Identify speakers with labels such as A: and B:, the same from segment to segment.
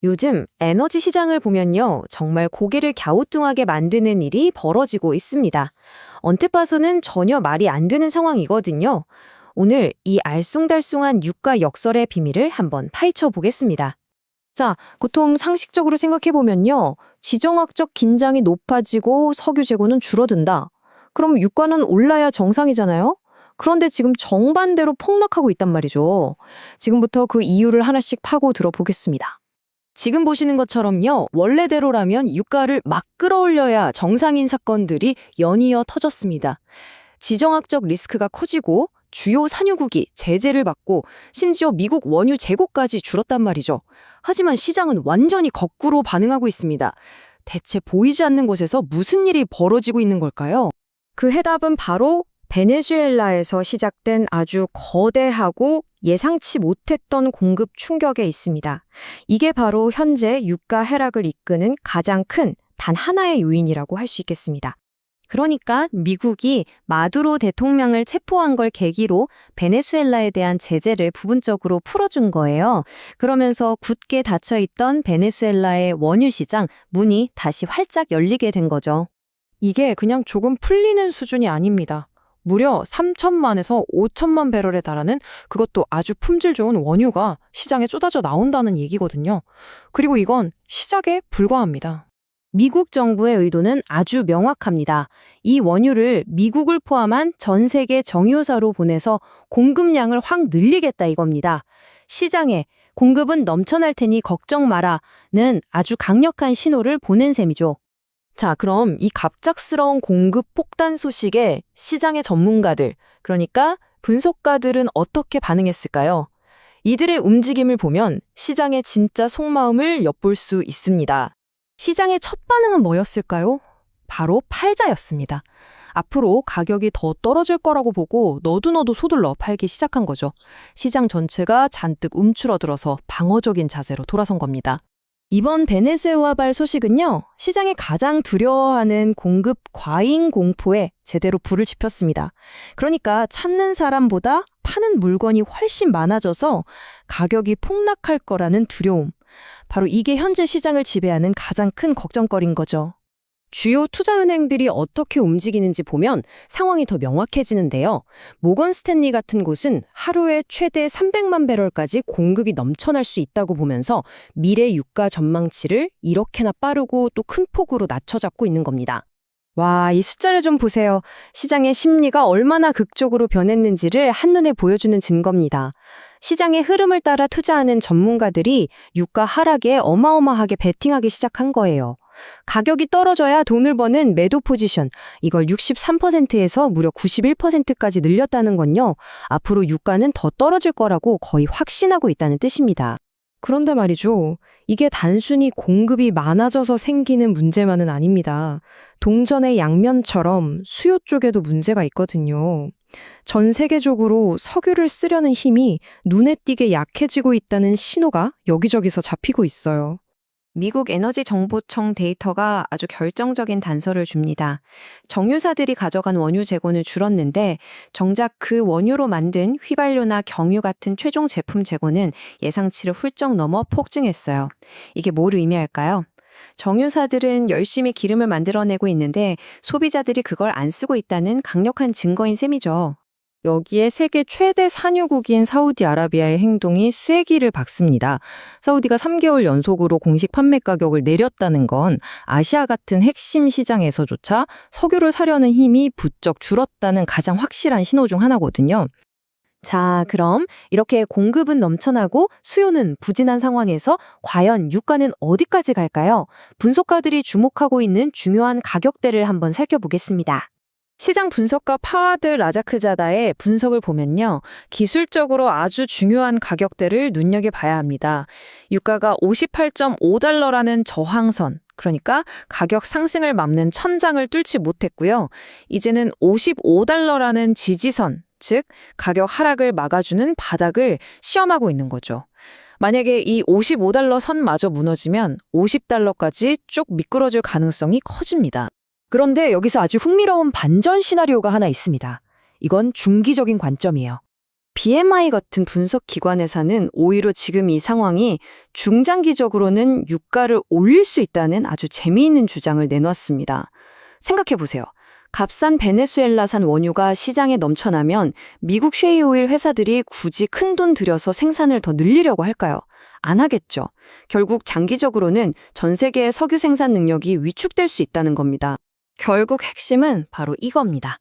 A: 요즘 에너지 시장을 보면요, 정말 고개를 갸우뚱하게 만드는 일이 벌어지고 있습니다. 언뜻 봐서는 전혀 말이 안 되는 상황이거든요. 오늘 이 알쏭달쏭한 유가 역설의 비밀을 한번 파헤쳐 보겠습니다. 자, 보통 상식적으로 생각해보면요, 지정학적 긴장이 높아지고 석유 재고는 줄어든다. 그럼 유가는 올라야 정상이잖아요? 그런데 지금 정반대로 폭락하고 있단 말이죠. 지금부터 그 이유를 하나씩 파고 들어보겠습니다. 지금 보시는 것처럼요, 원래대로라면 유가를 막 끌어올려야 정상인 사건들이 연이어 터졌습니다. 지정학적 리스크가 커지고 주요 산유국이 제재를 받고 심지어 미국 원유 재고까지 줄었단 말이죠. 하지만 시장은 완전히 거꾸로 반응하고 있습니다. 대체 보이지 않는 곳에서 무슨 일이 벌어지고 있는 걸까요? 그 해답은 바로 베네수엘라에서 시작된 아주 거대하고 예상치 못했던 공급 충격에 있습니다. 이게 바로 현재 유가 하락을 이끄는 가장 큰 단 하나의 요인이라고 할 수 있겠습니다. 그러니까 미국이 마두로 대통령을 체포한 걸 계기로 베네수엘라에 대한 제재를 부분적으로 풀어준 거예요. 그러면서 굳게 닫혀있던 베네수엘라의 원유 시장 문이 다시 활짝 열리게 된 거죠.
B: 이게 그냥 조금 풀리는 수준이 아닙니다. 무려 3천만에서 5천만 배럴에 달하는 그것도 아주 품질 좋은 원유가 시장에 쏟아져 나온다는 얘기거든요. 그리고 이건 시작에 불과합니다.
A: 미국 정부의 의도는 아주 명확합니다. 이 원유를 미국을 포함한 전 세계 정유사로 보내서 공급량을 확 늘리겠다 이겁니다. 시장에 공급은 넘쳐날 테니 걱정 마라는 아주 강력한 신호를 보낸 셈이죠.
B: 자, 그럼 이 갑작스러운 공급 폭탄 소식에 시장의 전문가들, 그러니까 분석가들은 어떻게 반응했을까요? 이들의 움직임을 보면 시장의 진짜 속마음을 엿볼 수 있습니다. 시장의 첫 반응은 뭐였을까요? 바로 팔자였습니다. 앞으로 가격이 더 떨어질 거라고 보고 너도 소들러 팔기 시작한 거죠. 시장 전체가 잔뜩 움츠러들어서 방어적인 자세로 돌아선 겁니다.
A: 이번 베네수엘화발 소식은요, 시장이 가장 두려워하는 공급 과잉 공포에 제대로 불을 지폈습니다. 그러니까 찾는 사람보다 파는 물건이 훨씬 많아져서 가격이 폭락할 거라는 두려움. 바로 이게 현재 시장을 지배하는 가장 큰 걱정거리인 거죠. 주요 투자은행들이 어떻게 움직이는지 보면 상황이 더 명확해지는데요. 모건 스탠리 같은 곳은 하루에 최대 300만 배럴까지 공급이 넘쳐날 수 있다고 보면서 미래 유가 전망치를 이렇게나 빠르고 또 큰 폭으로 낮춰잡고 있는 겁니다. 와, 이 숫자를 좀 보세요. 시장의 심리가 얼마나 극적으로 변했는지를 한눈에 보여주는 증거입니다. 시장의 흐름을 따라 투자하는 전문가들이 유가 하락에 어마어마하게 베팅하기 시작한 거예요. 가격이 떨어져야 돈을 버는 매도 포지션, 이걸 63%에서 무려 91%까지 늘렸다는 건요, 앞으로 유가는 더 떨어질 거라고 거의 확신하고 있다는 뜻입니다.
B: 그런데 말이죠. 이게 단순히 공급이 많아져서 생기는 문제만은 아닙니다. 동전의 양면처럼 수요 쪽에도 문제가 있거든요. 전 세계적으로 석유를 쓰려는 힘이 눈에 띄게 약해지고 있다는 신호가 여기저기서 잡히고 있어요.
A: 미국 에너지정보청 데이터가 아주 결정적인 단서를 줍니다. 정유사들이 가져간 원유 재고는 줄었는데 정작 그 원유로 만든 휘발유나 경유 같은 최종 제품 재고는 예상치를 훌쩍 넘어 폭증했어요. 이게 뭘 의미할까요? 정유사들은 열심히 기름을 만들어내고 있는데 소비자들이 그걸 안 쓰고 있다는 강력한 증거인 셈이죠.
B: 여기에 세계 최대 산유국인 사우디아라비아의 행동이 쐐기를 박습니다. 사우디가 3개월 연속으로 공식 판매 가격을 내렸다는 건 아시아 같은 핵심 시장에서조차 석유를 사려는 힘이 부쩍 줄었다는 가장 확실한 신호 중 하나거든요.
A: 자, 그럼 이렇게 공급은 넘쳐나고 수요는 부진한 상황에서 과연 유가는 어디까지 갈까요? 분석가들이 주목하고 있는 중요한 가격대를 한번 살펴보겠습니다. 시장 분석가 파와드 라자크자다의 분석을 보면요, 기술적으로 아주 중요한 가격대를 눈여겨봐야 합니다. 유가가 58.5달러라는 저항선, 그러니까 가격 상승을 막는 천장을 뚫지 못했고요. 이제는 55달러라는 지지선, 즉 가격 하락을 막아주는 바닥을 시험하고 있는 거죠. 만약에 이 55달러 선마저 무너지면 50달러까지 쭉 미끄러질 가능성이 커집니다. 그런데 여기서 아주 흥미로운 반전 시나리오가 하나 있습니다. 이건 중기적인 관점이에요. BMI 같은 분석 기관에서는 오히려 지금 이 상황이 중장기적으로는 유가를 올릴 수 있다는 아주 재미있는 주장을 내놨습니다. 생각해 보세요. 값싼 베네수엘라산 원유가 시장에 넘쳐나면 미국 셰일오일 회사들이 굳이 큰돈 들여서 생산을 더 늘리려고 할까요? 안 하겠죠. 결국 장기적으로는 전 세계의 석유 생산 능력이 위축될 수 있다는 겁니다.
C: 결국 핵심은 바로 이겁니다.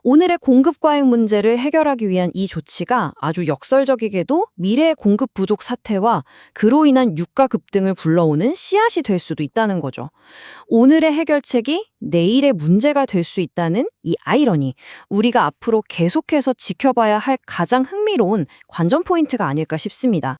C: 오늘의 공급 과잉 문제를 해결하기 위한 이 조치가 아주 역설적이게도 미래의 공급 부족 사태와 그로 인한 유가 급등을 불러오는 씨앗이 될 수도 있다는 거죠. 오늘의 해결책이 내일의 문제가 될 수 있다는 이 아이러니, 우리가 앞으로 계속해서 지켜봐야 할 가장 흥미로운 관전 포인트가 아닐까 싶습니다.